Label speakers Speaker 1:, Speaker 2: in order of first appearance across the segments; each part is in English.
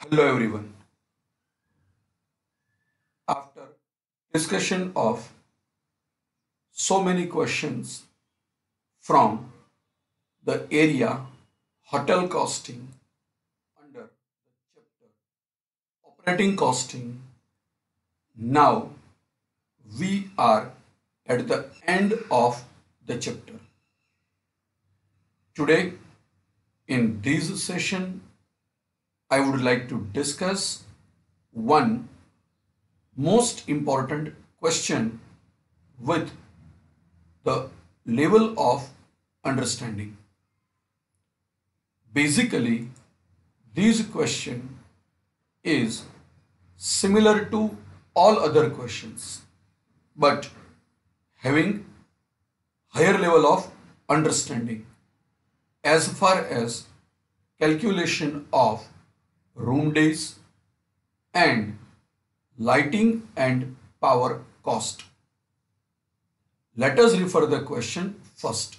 Speaker 1: Hello everyone. After discussion of so many questions from the area hotel costing under the chapter operating costing, now we are at the end of the chapter. Today in this session I would like to discuss one most important question with the level of understanding. Basically, this question is similar to all other questions, but having higher level of understanding as far as calculation of room days and lighting and power cost. Let us refer the question first.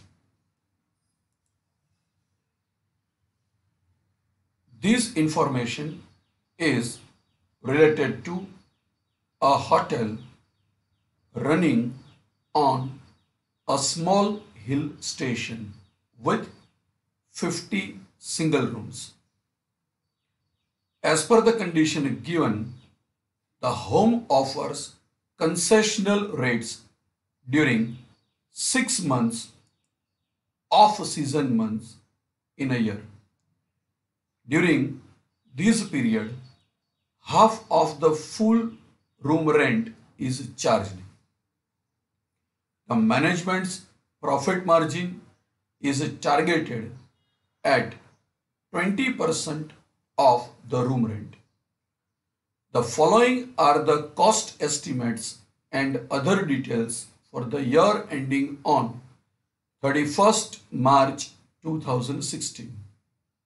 Speaker 1: This information is related to a hotel running on a small hill station with 50 single rooms. As per the condition given, the home offers concessional rates during 6 months off-season months in a year. During this period, half of the full room rent is charged. The management's profit margin is targeted at 20% of the room rent. The following are the cost estimates and other details for the year ending on 31st March 2016,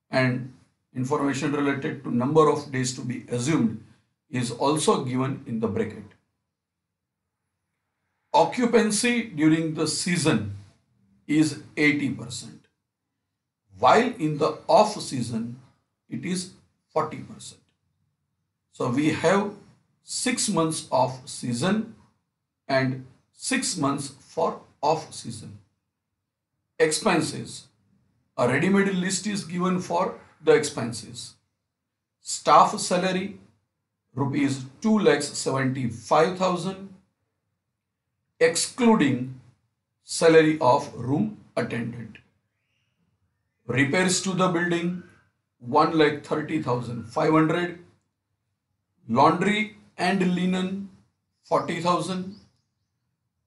Speaker 1: and information related to number of days to be assumed is also given in the bracket. Occupancy during the season is 80%, while in the off season it is 40%. So we have 6 months of season and 6 months for off season. Expenses. A ready-made list is given for the expenses. Staff salary rupees 2,75,000 excluding salary of room attendant. Repairs to the building 1,30,500. Laundry and linen 40,000.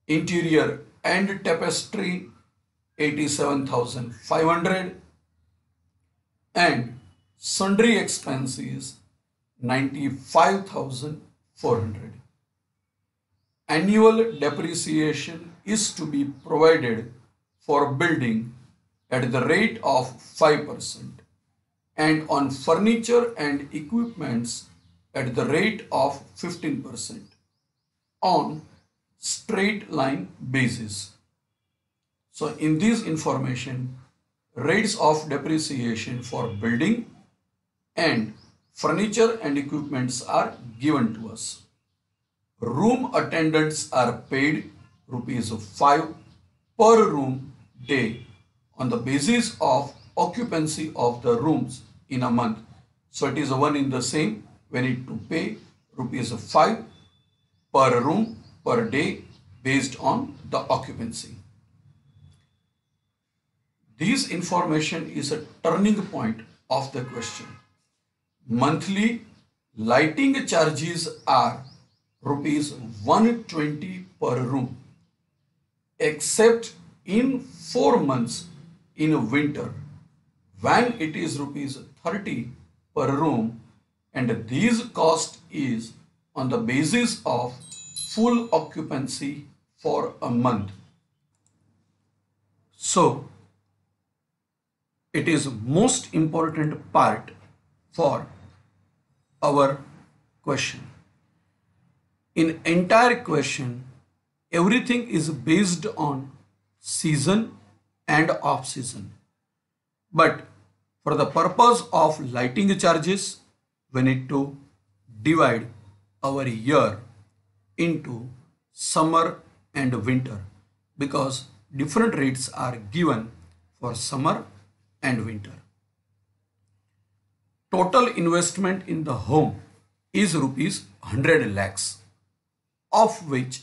Speaker 1: Interior and tapestry 87,500, and sundry expenses 95,400. Annual depreciation is to be provided for building at the rate of 5% and on furniture and equipments at the rate of 15% on straight line basis. So in this information, rates of depreciation for building and furniture and equipments are given to us. Room attendants are paid rupees 5 per room day on the basis of occupancy of the rooms in a month. So it is one in the same. We need to pay rupees 5 per room per day based on the occupancy. This information is a turning point of the question. Monthly lighting charges are rupees 120 per room, except in 4 months in winter when it is rupees 30 per room, and this cost is on the basis of full occupancy for a month. So it is most important part for our question. In entire question, everything is based on season and off season. But for the purpose of lighting charges, we need to divide our year into summer and winter because different rates are given for summer and winter. Total investment in the home is rupees 100 lakhs, of which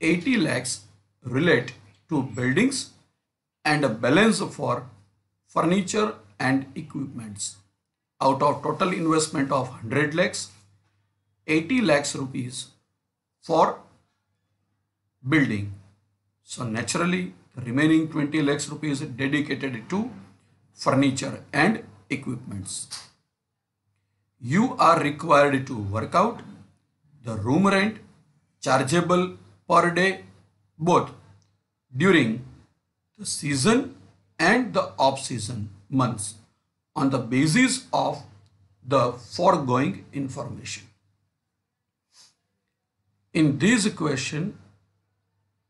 Speaker 1: 80 lakhs relate to buildings and a balance for furniture and equipments. Out of total investment of 100 lakhs, 80 lakhs rupees for building. So naturally, the remaining 20 lakhs rupees dedicated to furniture and equipments. You are required to work out the room rent chargeable per day both during the season and the off-season months on the basis of the foregoing information. In this equation,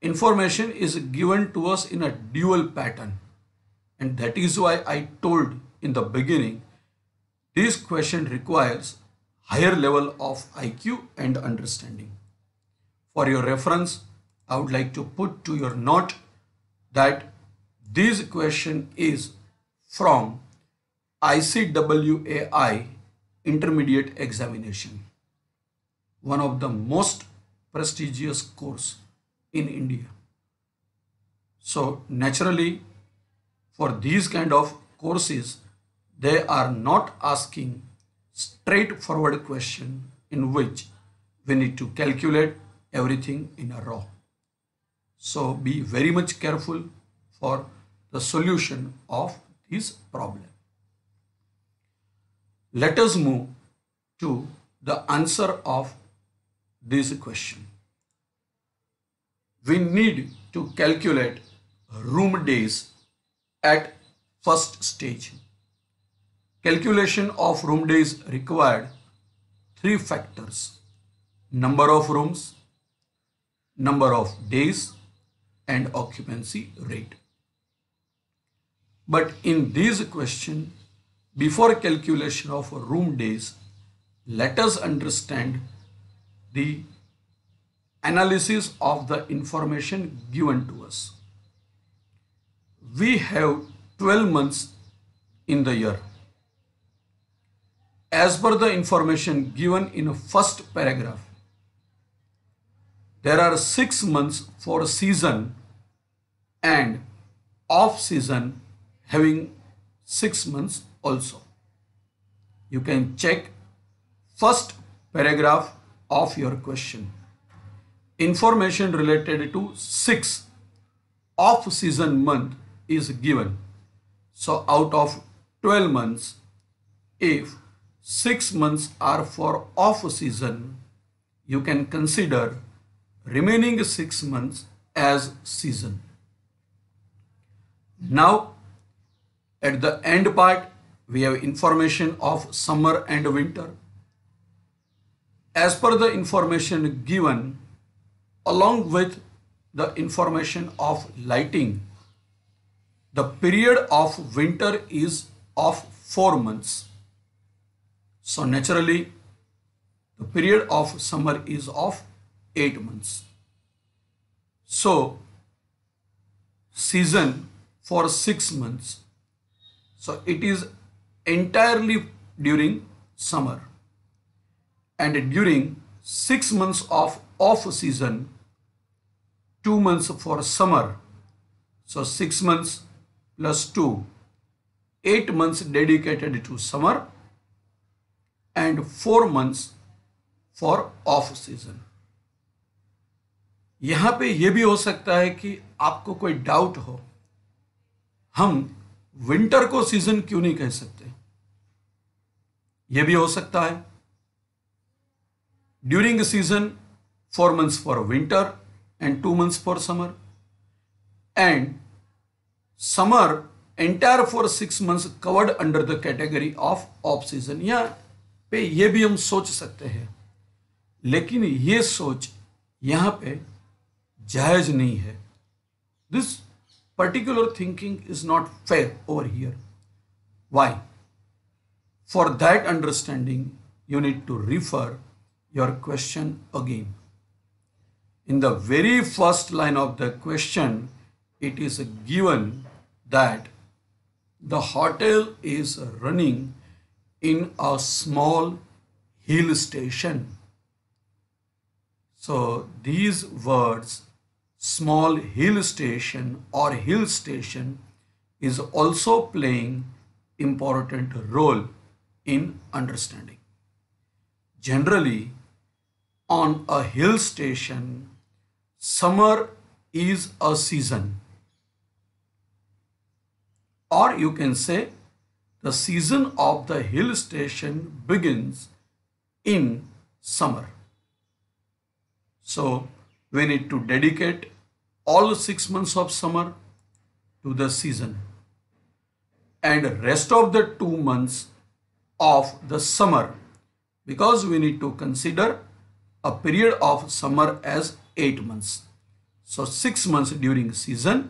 Speaker 1: information is given to us in a dual pattern, and that is why I told in the beginning this question requires higher level of IQ and understanding. For your reference, I would like to put to your note that this question is from ICWAI Intermediate Examination, one of the most prestigious course in India. So naturally, for these kind of courses, they are not asking straightforward question in which we need to calculate everything in a row. So be very much careful for the solution of this problem. Let us move to the answer of this question. We need to calculate room days at first stage. Calculation of room days required three factors: number of rooms, number of days, and occupancy rate. But in this question, before calculation of room days, let us understand the analysis of the information given to us. We have 12 months in the year. As per the information given in the first paragraph, there are 6 months for season and off season having 6 months also. You can check first paragraph of your question. Information related to 6 off season month is given. So out of 12 months, if 6 months are for off season, you can consider remaining 6 months as season. Now at the end part, we have information of summer and winter. As per the information given, along with the information of lighting, the period of winter is of 4 months. So naturally, the period of summer is of 8 months. So season for 6 months. So it is entirely during summer. And during 6 months of off season, 2 months for summer. So 6 months plus 2, 8 months dedicated to summer and 4 months for off season. यहाँ पे ये भी हो सकता है कि आपको कोई डाउट हो, हम विंटर को सीजन क्यों नहीं कह सकते? ये भी हो सकता है. During season, 4 months for winter and 2 months for summer, and summer entire for 6 months covered under the category of off season. यहाँ पे ये भी हम सोच सकते हैं, लेकिन ये सोच यहाँ पे जायज नहीं है. This particular thinking is not fair over here. Why? For that understanding, you need to refer your question again. In the very first line of the question, it is given that the hotel is running in a small hill station. So these words, small hill station or hill station, is also playing important role in understanding. Generally, on a hill station, summer is a season, or you can say the season of the hill station begins in summer. So we need to dedicate all 6 months of summer to the season, and rest of the 2 months of the summer, because we need to consider a period of summer as 8 months. So 6 months during season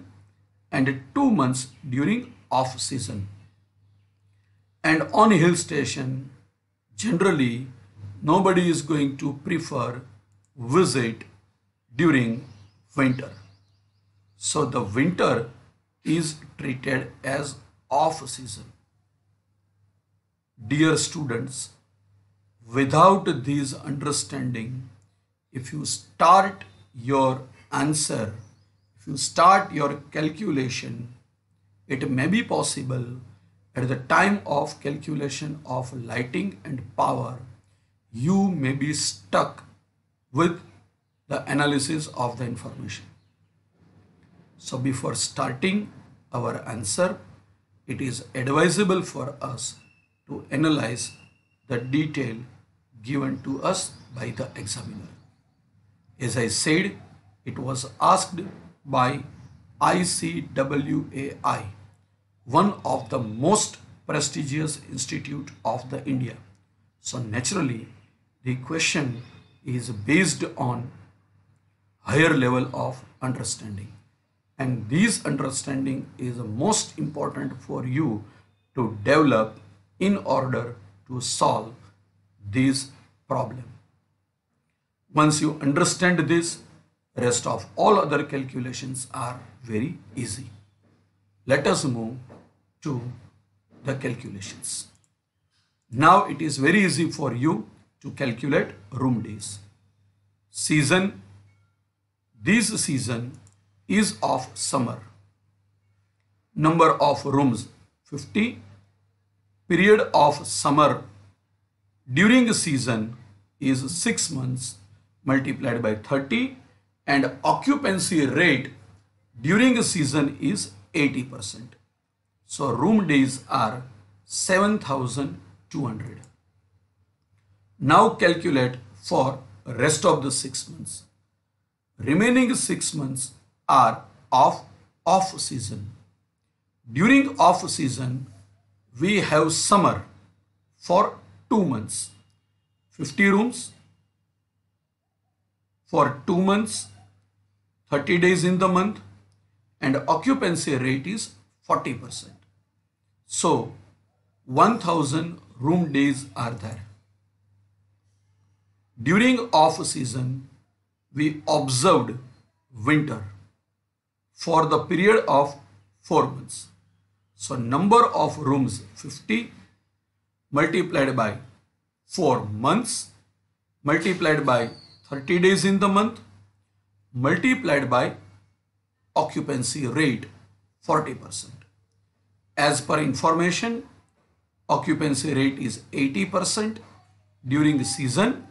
Speaker 1: and 2 months during off season. And on hill station, generally nobody is going to prefer visit during winter. So the winter is treated as off season. Dear students, without this understanding, if you start your answer, if you start your calculation, it may be possible at the time of calculation of lighting and power, you may be stuck with the analysis of the information. So before starting our answer, it is advisable for us to analyze the detail given to us by the examiner. As I said, it was asked by ICWAI, one of the most prestigious institute of the India. So naturally, the question is based on higher level of understanding, and this understanding is most important for you to develop in order to solve this problem. Once you understand this, rest of all other calculations are very easy. Let us move to the calculations. Now it is very easy for you to calculate room days. Season, this season is of summer. Number of rooms 50. Period of summer during the season is 6 months multiplied by 30, and occupancy rate during the season is 80%. So room days are 7,200. Now calculate for rest of the 6 months. Remaining 6 months are of off season. During off season, we have summer for 2 months, 50 rooms for 2 months, 30 days in the month, and occupancy rate is 40%. So 1000 room days are there. During off season, we observed winter for the period of 4 months. So number of rooms 50 multiplied by 4 months multiplied by 30 days in the month multiplied by occupancy rate 40%. As per information, occupancy rate is 80% during the season,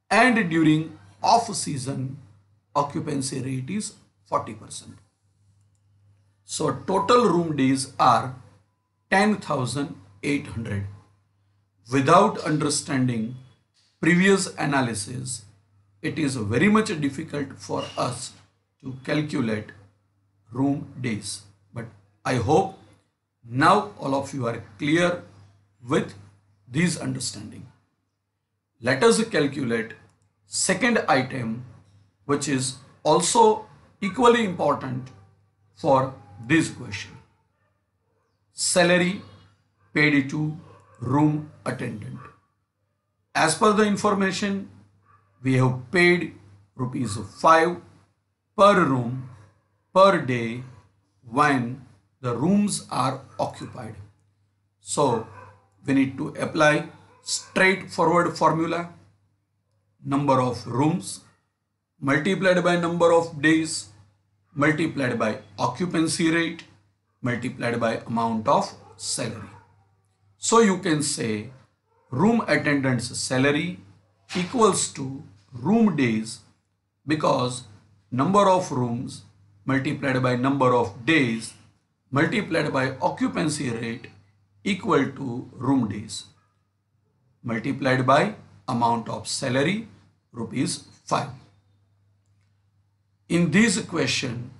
Speaker 1: and during off season occupancy rate is 40%. So total room days are 10,800. Without understanding previous analysis, it is very much difficult for us to calculate room days. But I hope now all of you are clear with this understanding. Let us calculate second item, which is also equally important for this question. Salary paid to room attendant. As per the information, we have paid rupees 5 per room per day when the rooms are occupied. So we need to apply straightforward formula. Number of rooms multiplied by number of days multiplied by occupancy rate multiplied by amount of salary. So you can say room attendant's salary equals to room days, because number of rooms multiplied by number of days multiplied by occupancy rate equal to room days multiplied by amount of salary rupees 5. In this equation,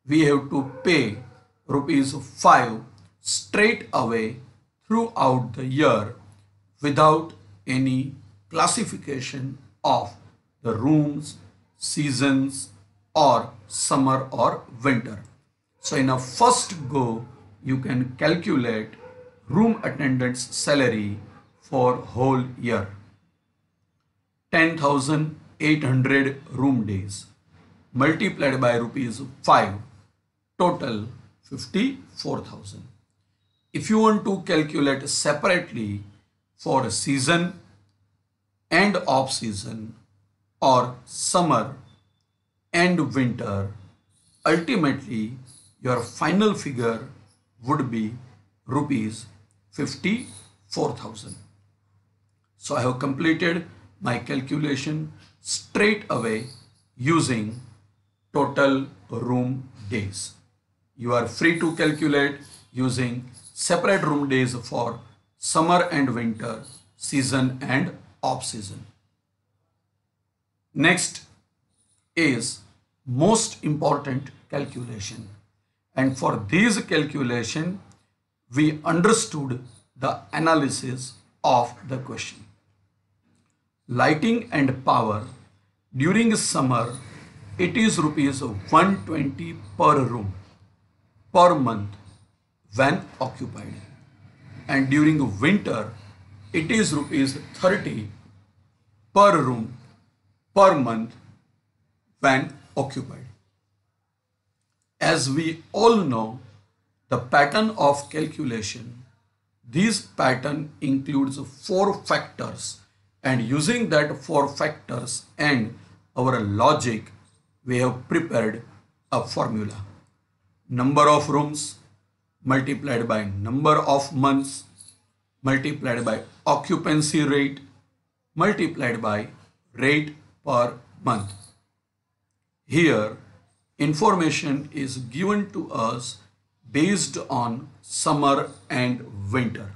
Speaker 1: we have to pay rupees 5 straight away throughout the year without any classification of the rooms, seasons, or summer or winter. So in a first go, you can calculate room attendant's salary for whole year. 10,800 room days multiplied by rupees 5, total 54,000. If you want to calculate separately for season and off season or summer and winter, ultimately your final figure would be rupees 54,000. So I have completed my calculation straight away using total room days. You are free to calculate using separate room days for summer and winter, season and off season. Next is most important calculation, and for this calculation we understood the analysis of the question. Lighting and power during summer, it is rupees 120 per room per month when occupied, and during winter it is rupees 30 per room per month when occupied. As we all know the pattern of calculation, this pattern includes 4 factors, and using that 4 factors and our logic, we have prepared a formula. Number of rooms multiplied by number of months multiplied by occupancy rate multiplied by rate per month. Here information is given to us based on summer and winter.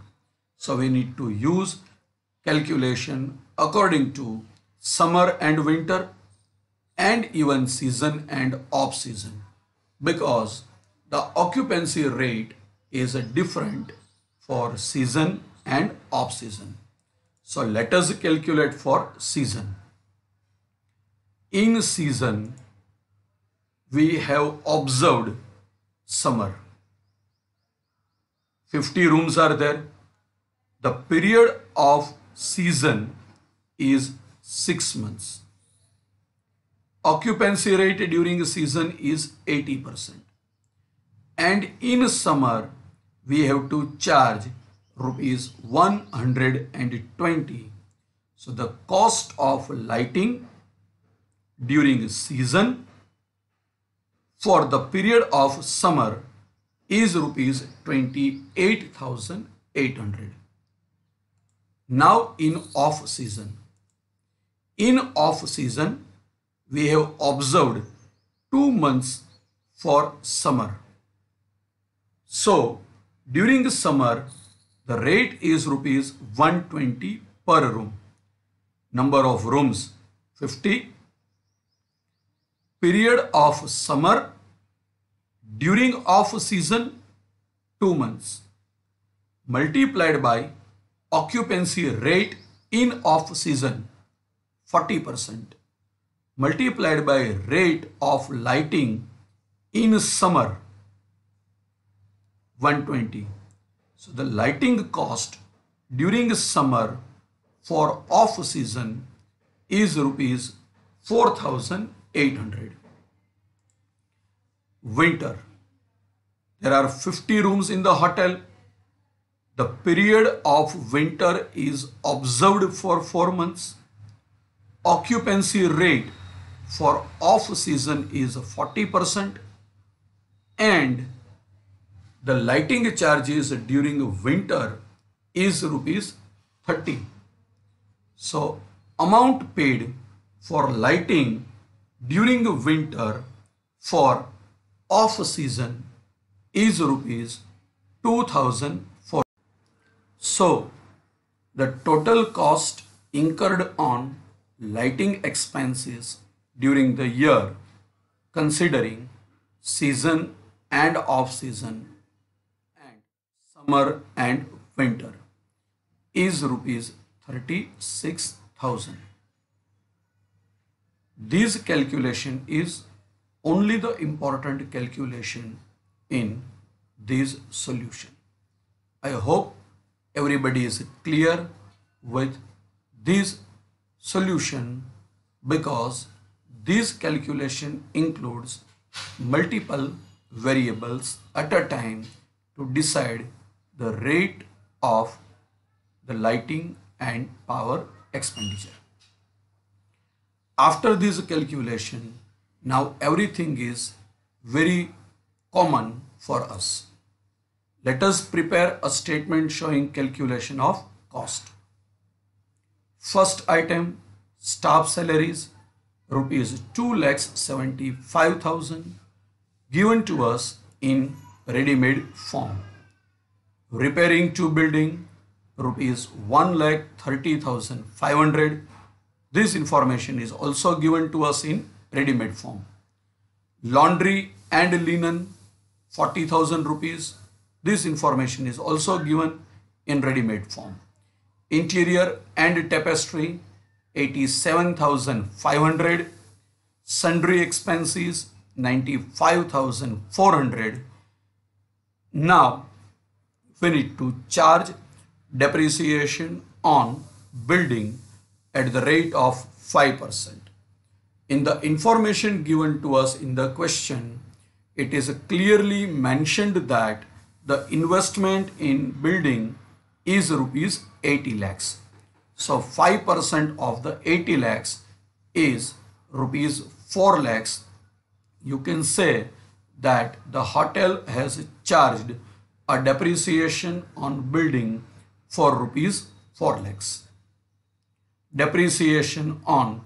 Speaker 1: So we need to use calculation according to summer and winter and even season and off season, because the occupancy rate is different for season and off season. So let us calculate for season. In season, we have observed summer. 50 rooms are there. The period of season is 6 months. Occupancy rate during season is 80%. And in summer, we have to charge rupees 120. So the cost of lighting during season for the period of summer is rupees 28,800. Now in off season. In off season, we have observed 2 months for summer. So during summer, the rate is rupees 120 per room. Number of rooms 50. Period of summer during off season 2 months multiplied by occupancy rate in off season 40% multiplied by rate of lighting in summer 120. So the lighting cost during summer for off season is rupees 4,800. Winter. There are 50 rooms in the hotel. The period of winter is observed for 4 months. Occupancy rate for off season is 40% and the lighting charges during winter is rupees 30. So amount paid for lighting during winter for off season is rupees 2,004. So the total cost incurred on lighting expenses during the year considering season and off season and summer and winter is rupees 36,000. This calculation is only the important calculation in this solution. I hope everybody is clear with this solution because this calculation includes multiple variables at a time to decide the rate of the lighting and power expenditure. After this calculation, now everything is very common for us. Let us prepare a statement showing calculation of cost. First item, staff salaries, rupees 2,75,000 given to us in ready-made form. Repairing to building, rupees 1,30,500. This information is also given to us in ready-made form. Laundry and linen, 40,000 rupees. This information is also given in ready-made form. Interior and tapestry, 87,500. Sundry expenses, 95,400. Now we need to charge depreciation on building at the rate of 5%. In the information given to us in the question, it is clearly mentioned that the investment in building is rupees 80 lakhs. So 5% of the 80 lakhs is rupees 4 lakhs. You can say that the hotel has charged a depreciation on building for rupees 4 lakhs. Depreciation on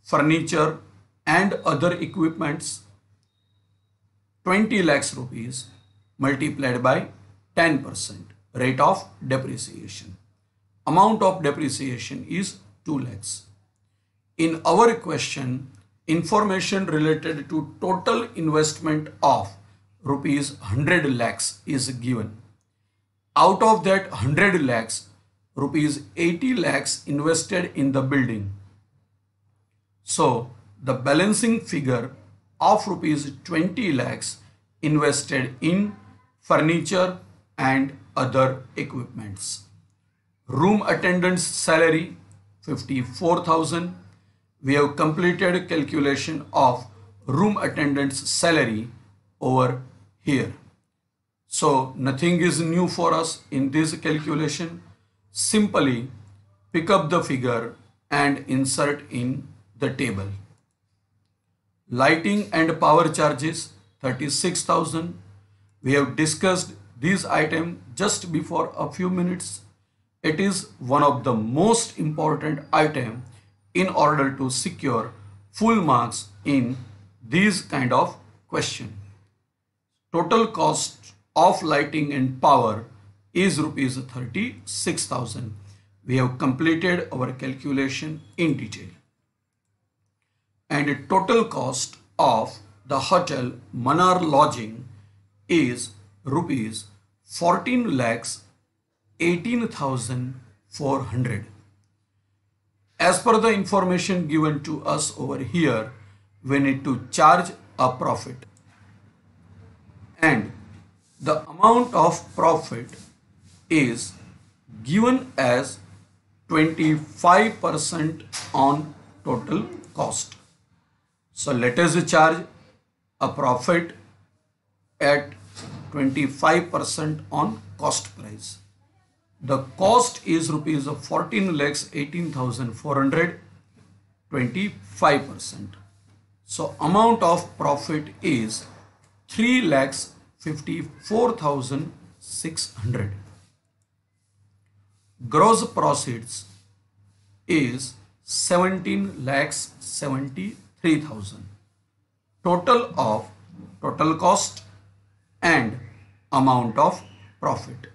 Speaker 1: furniture and other equipments, 20 lakhs rupees multiplied by 10% rate of depreciation. Amount of depreciation is 2 lakhs. In our question, information related to total investment of rupees 100 lakhs is given. Out of that 100 lakhs, rupees 80 lakhs invested in the building. So the balancing figure of rupees 20 lakhs invested in furniture and other equipments. Room attendant's salary 54,000. We have completed calculation of room attendant's salary over here. So nothing is new for us in this calculation. Simply pick up the figure and insert in the table. Lighting and power charges 36,000. We have discussed this item just before a few minutes. It is one of the most important item in order to secure full marks in these kind of question. Total cost of lighting and power is rupees 36,000. We have completed our calculation in detail. And total cost of the hotel Manar lodging is rupees 14 lakhs 18,400. As per the information given to us over here, we need to charge a profit. And the amount of profit is given as 25% on total cost. So let us charge a profit at 25% on cost price. The cost is rupees 14,18,400, 25%. So amount of profit is 3,54,600. Gross proceeds is 17,73,000. Total of total cost and amount of profit.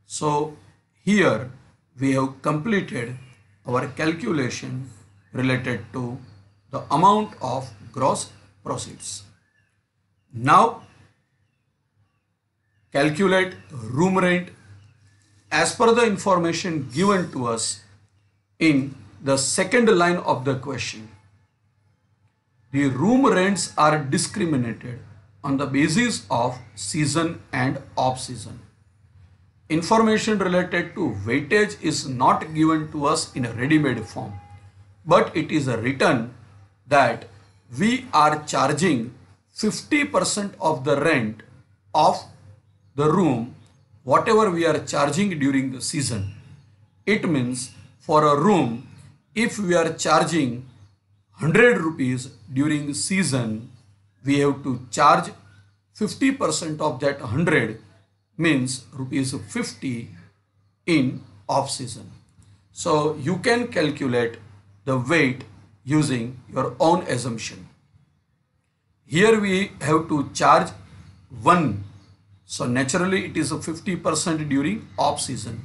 Speaker 1: So here we have completed our calculation related to the amount of gross proceeds. Now calculate room rent as per the information given to us in the second line of the question. The room rents are discriminated on the basis of season and off season. Information related to weightage is not given to us in a ready-made form, but it is written that we are charging 50% of the rent of the room, whatever we are charging during the season. It means for a room, if we are charging 100 rupees during season, we have to charge 50% of that 100, means rupees 50 in off season. So you can calculate the weight using your own assumption. Here we have to charge 1. So naturally it is a 50% during off season.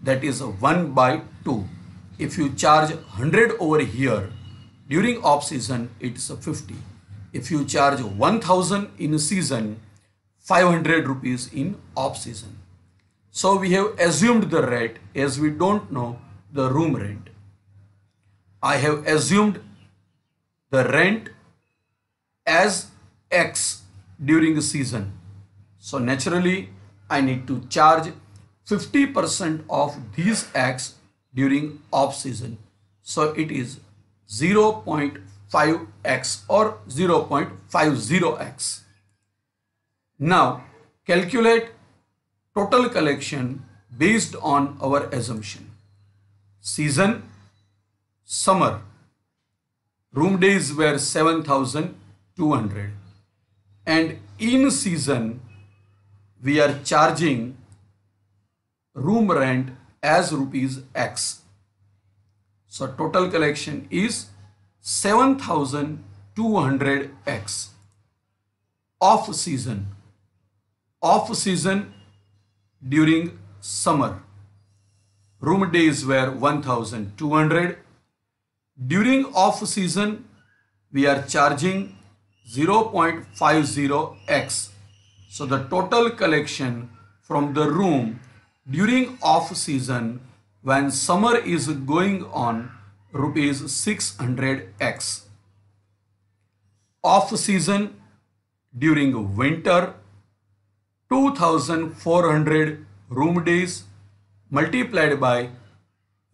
Speaker 1: That is a 1 by 2. If you charge 100 over here during off season, it is a 50. If you charge 1000 in season, 500 rupees in off season. So we have assumed the rate as we don't know the room rent. I have assumed the rent as X during the season. So naturally I need to charge 50% of these X during off season. So it is 0.5x or 0.50x. Now calculate total collection based on our assumption. Season, summer, room days were 7,200, and in season we are charging room rent as rupees X. So total collection is 7,200x. Off season. Off season during summer. Room days were 1,200. During off season we are charging 0.50x. So the total collection from the room during off season when summer is going on, rupees 600x. Off season during winter, 2,400 room days multiplied by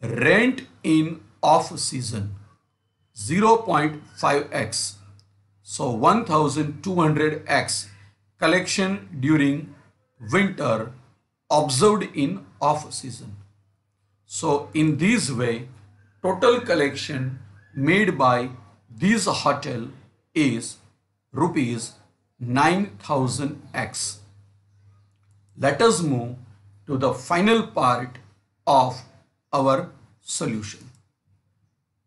Speaker 1: rent in off season, 0.5x. So 1,200x collection during winter observed in off season. So in this way, total collection made by this hotel is rupees 9,000x. Let us move to the final part of our solution.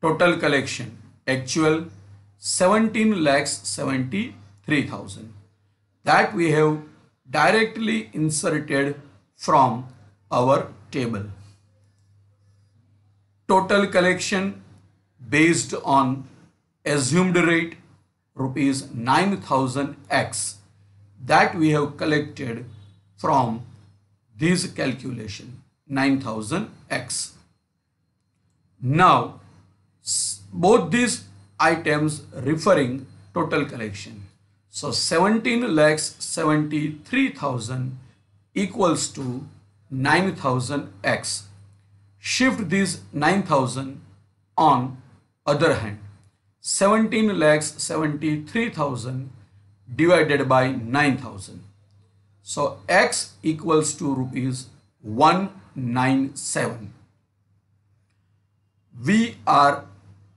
Speaker 1: Total collection actual 17,73,000. That we have directly inserted from our table. Total collection based on assumed rate rupees 9,000x that we have collected from this calculation 9,000x. Now both these items referring total collection. So 17,73,000 equals to 9,000x. Shift these 9,000 on other hand. 17,73,000 divided by 9,000. So x equals to rupees 197. We are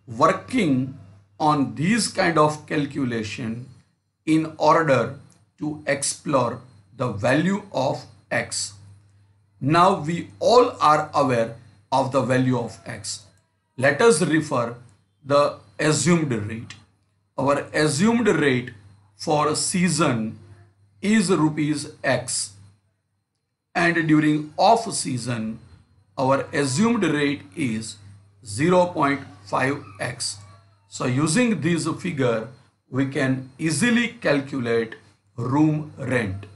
Speaker 1: working on these kind of calculation in order to explore the value of x. Now we all are aware of the value of x. Let us refer the assumed rate. Our assumed rate for a season is rupees x, and during off season our assumed rate is 0.5x. So using this figure we can easily calculate room rent.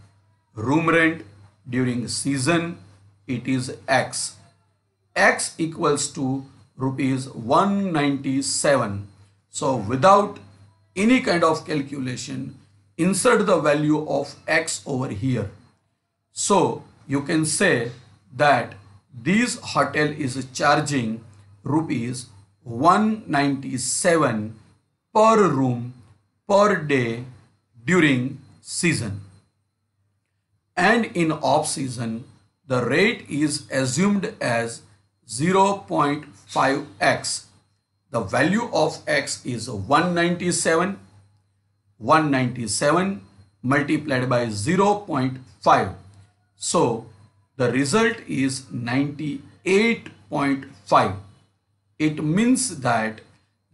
Speaker 1: Room rent during season, it is x. X equals to rupees 197. So without any kind of calculation, insert the value of x over here. So you can say that this hotel is charging rupees 197 per room per day during season. And in off season, the rate is assumed as 0.5x. The value of x is 197. 197 multiplied by 0.5. So the result is 98.5. It means that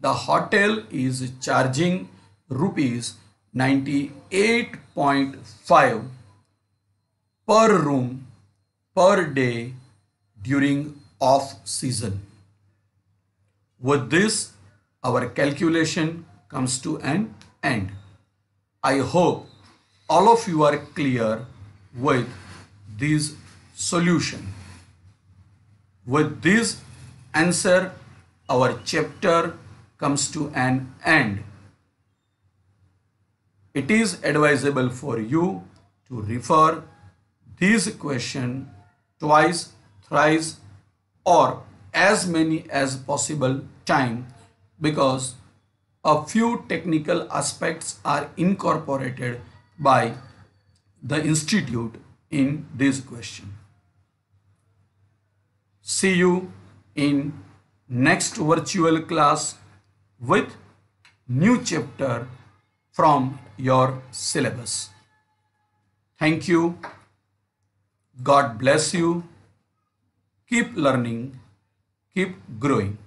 Speaker 1: the hotel is charging rupees 98.5 per room per day during off season. With this, our calculation comes to an end. I hope all of you are clear with this solution. With this answer, our chapter comes to an end. It is advisable for you to refer this question twice, thrice, or as many as possible time, because a few technical aspects are incorporated by the institute in this question. See you in next virtual class with new chapter from your syllabus. Thank you. God bless you. Keep learning, keep growing.